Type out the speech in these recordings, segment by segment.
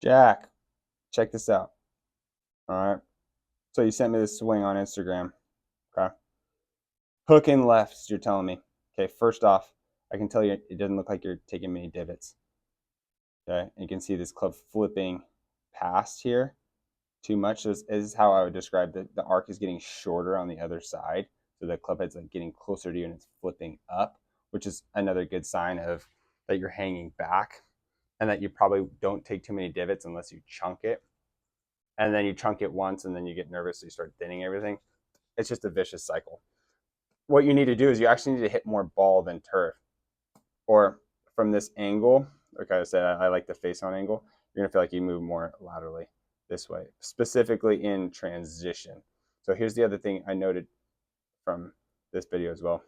Jack, check this out. All right. So you sent me this swing on Instagram. Okay. Hook in lefts, you're telling me. Okay. First off, I can tell you it doesn't look like you're taking many divots. Okay. And you can see this club flipping past here too much. So this is how I would describe the arc is getting shorter on the other side. So the club head's like getting closer to you and it's flipping up, which is another good sign of that you're hanging back and that you probably don't take too many divots unless you chunk it. And then you chunk it once and then you get nervous, so you start thinning everything. It's just a vicious cycle. What you need to do is you actually need to hit more ball than turf. Or from this angle, like I said, I like the face on angle, you're gonna feel like you move more laterally this way, specifically in transition. So here's the other thing I noted from this video as well.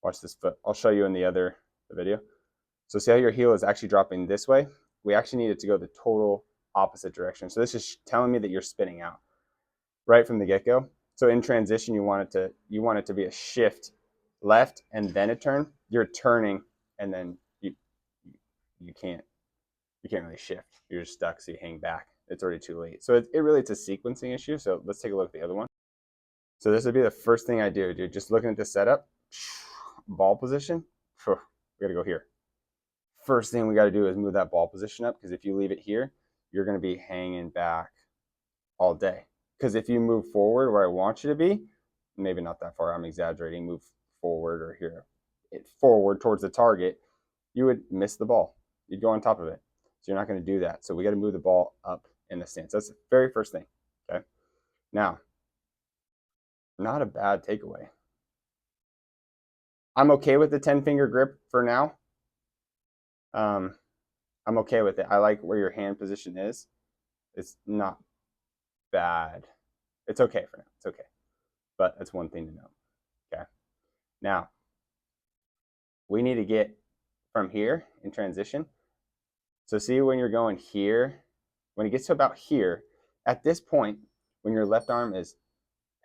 Watch this foot. I'll show you in the video. So see how your heel is actually dropping this way? We actually need it to go the total opposite direction. So this is telling me that you're spinning out right from the get-go. So in transition, you want it to be a shift left and then a turn. You're turning and then you can't really shift. You're just stuck, so you hang back. It's already too late. So it's a sequencing issue. So let's take a look at the other one. So this would be the first thing I do, dude. Just looking at the setup, ball position. We gotta go here. First thing we got to do is move that ball position up, because if you leave it here, you're going to be hanging back all day. Because if you move forward where I want you to be, maybe not that far, I'm exaggerating, move forward or here, forward towards the target, you would miss the ball. You'd go on top of it. So you're not going to do that. So we got to move the ball up in the stance. That's the very first thing. Okay. Now, not a bad takeaway. I'm okay with the 10-finger grip for now. I'm okay with it. I like where your hand position is. It's not bad. It's okay for now. It's okay. But that's one thing to know. Okay. Now, we need to get from here in transition. So see when you're going here, when it gets to about here, at this point, when your left arm is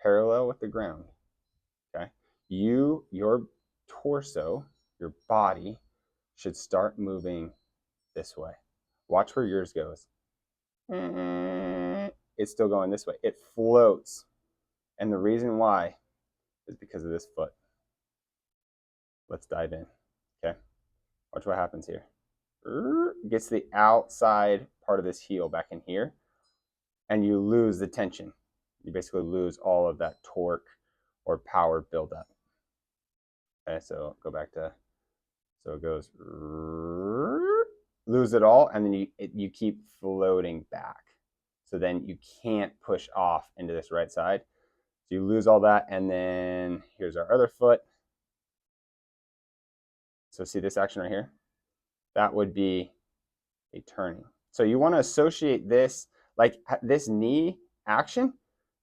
parallel with the ground, okay, your torso, your body should start moving this way. Watch where yours goes. It's still going this way. It floats. And the reason why is because of this foot. Let's dive in. Okay. Watch what happens here. Gets the outside part of this heel back in here, and you lose the tension. You basically lose all of that torque or power buildup. Okay, so go back to, so it goes, lose it all, and then you keep floating back. So then you can't push off into this right side. So you lose all that, and then here's our other foot. So see this action right here? That would be a turning. So you want to associate this, like this knee action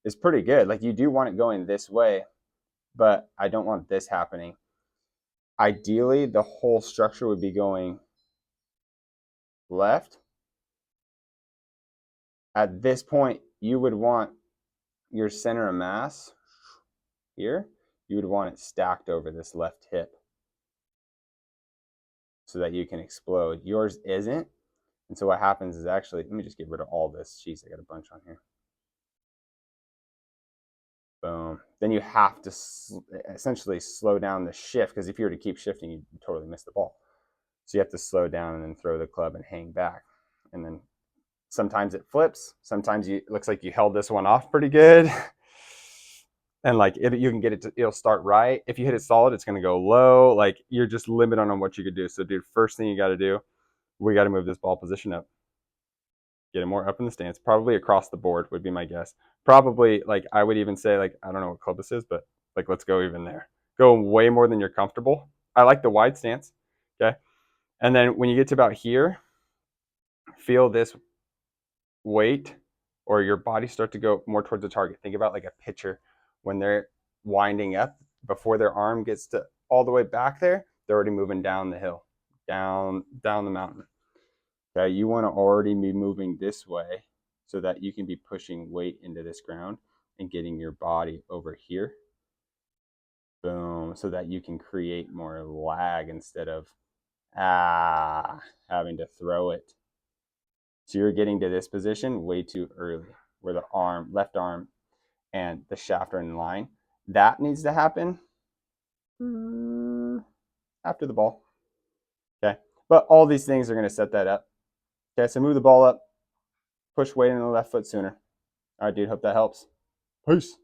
is pretty good. Like you do want it going this way, but I don't want this happening. Ideally, the whole structure would be going left. At this point, you would want your center of mass here. You would want it stacked over this left hip so that you can explode. Yours isn't. And so what happens is actually, let me just get rid of all this. Jeez, I got a bunch on here. Boom. Then you have to essentially slow down the shift, because if you were to keep shifting, you totally miss the ball. So you have to slow down and then throw the club and hang back. And then sometimes it flips. Sometimes it looks like you held this one off pretty good. And like you can get it to, it'll start right. If you hit it solid, it's going to go low. Like you're just limited on what you could do. So dude, first thing you got to do, we got to move this ball position up. Get it more up in the stance, probably across the board would be my guess. Probably, like I would even say, like, I don't know what club this is, but like let's go even there. Go way more than you're comfortable. I like the wide stance. Okay. And then when you get to about here, feel this weight or your body start to go more towards the target. Think about like a pitcher when they're winding up, before their arm gets to all the way back there, they're already moving down the hill, down the mountain. Okay, you want to already be moving this way so that you can be pushing weight into this ground and getting your body over here. Boom, so that you can create more lag instead of having to throw it. So you're getting to this position way too early, where the arm, left arm, and the shaft are in line. That needs to happen after the ball. Okay. But all these things are going to set that up. Okay. So move the ball up, push weight in the left foot sooner. All right, dude. Hope that helps. Peace.